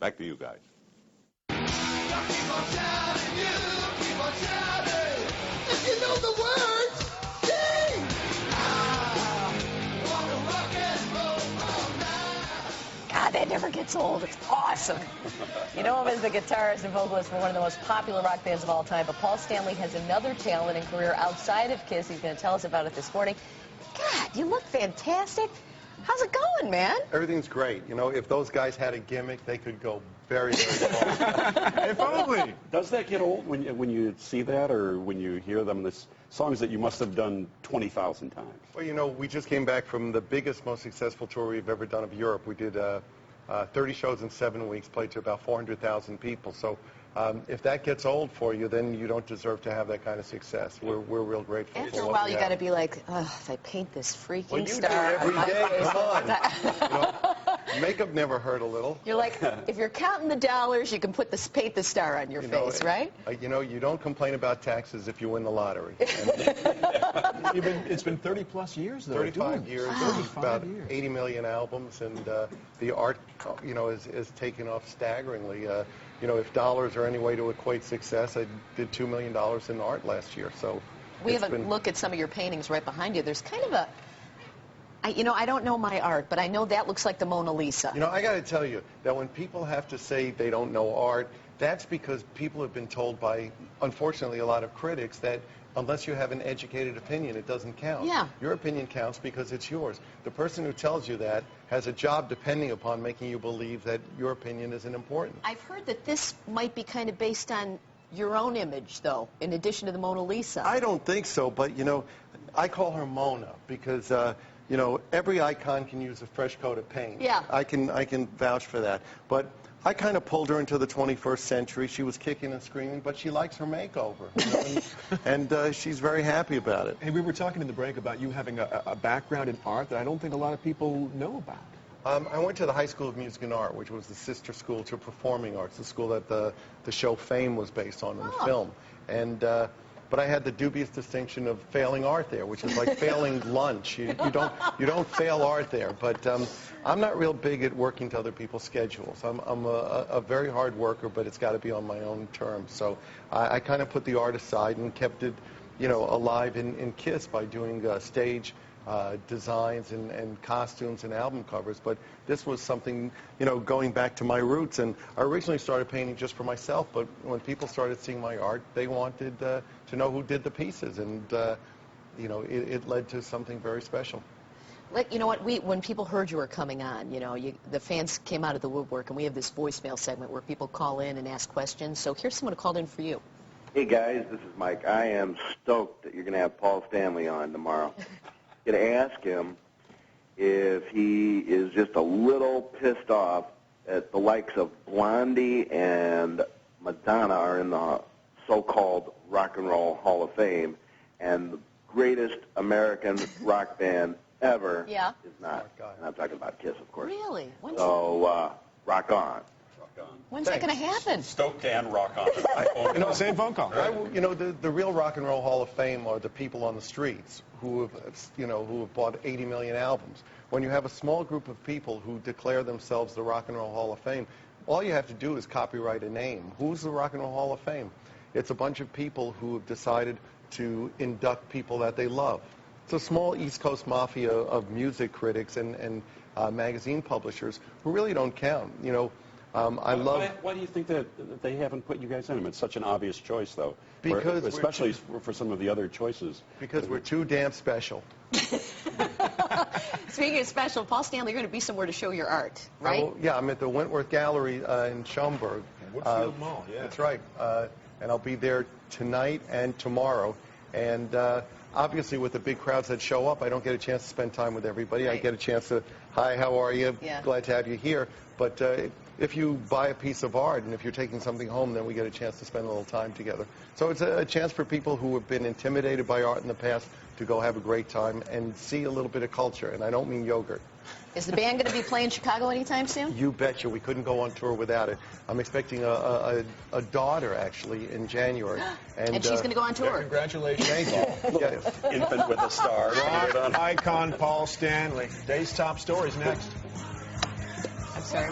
Back to you guys. If you know the words, sing! God, that never gets old. It's awesome. You know him as the guitarist and vocalist for one of the most popular rock bands of all time, but Paul Stanley has another talent and career outside of Kiss. He's going to tell us about it this morning. God, you look fantastic. How's it going, man? Everything's great. You know, if those guys had a gimmick, they could go very, very far. If only. Does that get old when you see that, or when you hear them? This songs that you must have done 20,000 times. Well, you know, we just came back from the biggest, most successful tour we've ever done of Europe. We did 30 shows in 7 weeks, played to about 400,000 people. So if that gets old for you, then you don't deserve to have that kind of success. We're real grateful. After for a what while, we you have. got to be like, oh, if I paint this freaking Well, you star do it every day. face, Come on. You know, makeup never hurt a little. You're like, if you're counting the dollars, you can paint the star on your face, right? You know, you don't complain about taxes if you win the lottery. It's been 30-plus years, though. 35 years, Wow. about 80 million albums, and the art, you know, is taken off staggeringly. You know, if dollars are any way to equate success, I did $2 million in art last year. So we have a look at some of your paintings right behind you. There's kind of a, you know, I don't know my art, but I know that looks like the Mona Lisa. You know, I got to tell you that when people have to say they don't know art, that's because people have been told by, unfortunately, a lot of critics that unless you have an educated opinion, it doesn't count. Yeah. Your opinion counts because it's yours. The person who tells you that has a job depending upon making you believe that your opinion isn't important. I've heard that this might be kind of based on your own image, though, in addition to the Mona Lisa. I don't think so, but, you know, I call her Mona because, you know, every icon can use a fresh coat of paint. Yeah. I can vouch for that. But I kind of pulled her into the 21st century. She was kicking and screaming, but she likes her makeover. You know, and she's very happy about it. Hey, we were talking in the break about you having a background in art that I don't think a lot of people know about. I went to the High School of Music and Art, which was the sister school to Performing Arts, the school that the show Fame was based on in the film. And but I had the dubious distinction of failing art there, which is like failing lunch. You don't fail art there. But I'm not real big at working to other people's schedules. I'm a very hard worker, but it's got to be on my own terms. So I kind of put the art aside and kept it, you know, alive in Kiss by doing stage designs and costumes and album covers. But this was something, you know, going back to my roots. And I originally started painting just for myself, but when people started seeing my art, they wanted to know who did the pieces. And, you know, it led to something very special. You know what, when people heard you were coming on, you know, the fans came out of the woodwork, and we have this voicemail segment where people call in and ask questions. So here's someone who called in for you. Hey, guys, this is Mike. I am stoked that you're going to have Paul Stanley on tomorrow. Going to ask him if he is just a little pissed off at the likes of Blondie and Madonna are in the so-called Rock and Roll Hall of Fame, and the greatest American rock band ever is not. And I'm talking about Kiss, of course. Really? So, rock on. When's that going to happen? Stoked and rock on. You know, same phone call. You know, the real Rock and Roll Hall of Fame are the people on the streets who have, you know, who have bought 80 million albums. When you have a small group of people who declare themselves the Rock and Roll Hall of Fame, all you have to do is copyright a name. Who's the Rock and Roll Hall of Fame? It's a bunch of people who have decided to induct people that they love. It's a small East Coast mafia of music critics and magazine publishers who really don't count. You know, Why do you think that they haven't put you guys in them? It's such an obvious choice, though. Because especially for some of the other choices. Because we're too damn special. Speaking of special, Paul Stanley, you're going to be somewhere to show your art, right? Yeah, I'm at the Wentworth Gallery in Schaumburg. Woodfield Mall, yeah. That's right. And I'll be there tonight and tomorrow. And obviously, with the big crowds that show up, I don't get a chance to spend time with everybody. Right. I get a chance to, hi, how are you? Yeah. Glad to have you here. But if you buy a piece of art and if you're taking something home, then we get a chance to spend a little time together. So it's a chance for people who have been intimidated by art in the past to go have a great time and see a little bit of culture. And I don't mean yogurt. Is the band going to be playing Chicago anytime soon? You betcha. We couldn't go on tour without it. I'm expecting a daughter, actually, in January. And she's going to go on tour. Yeah, congratulations. Thank you. Yes. Infant with a star. Rock icon Paul Stanley. Day's top stories next. I'm sorry.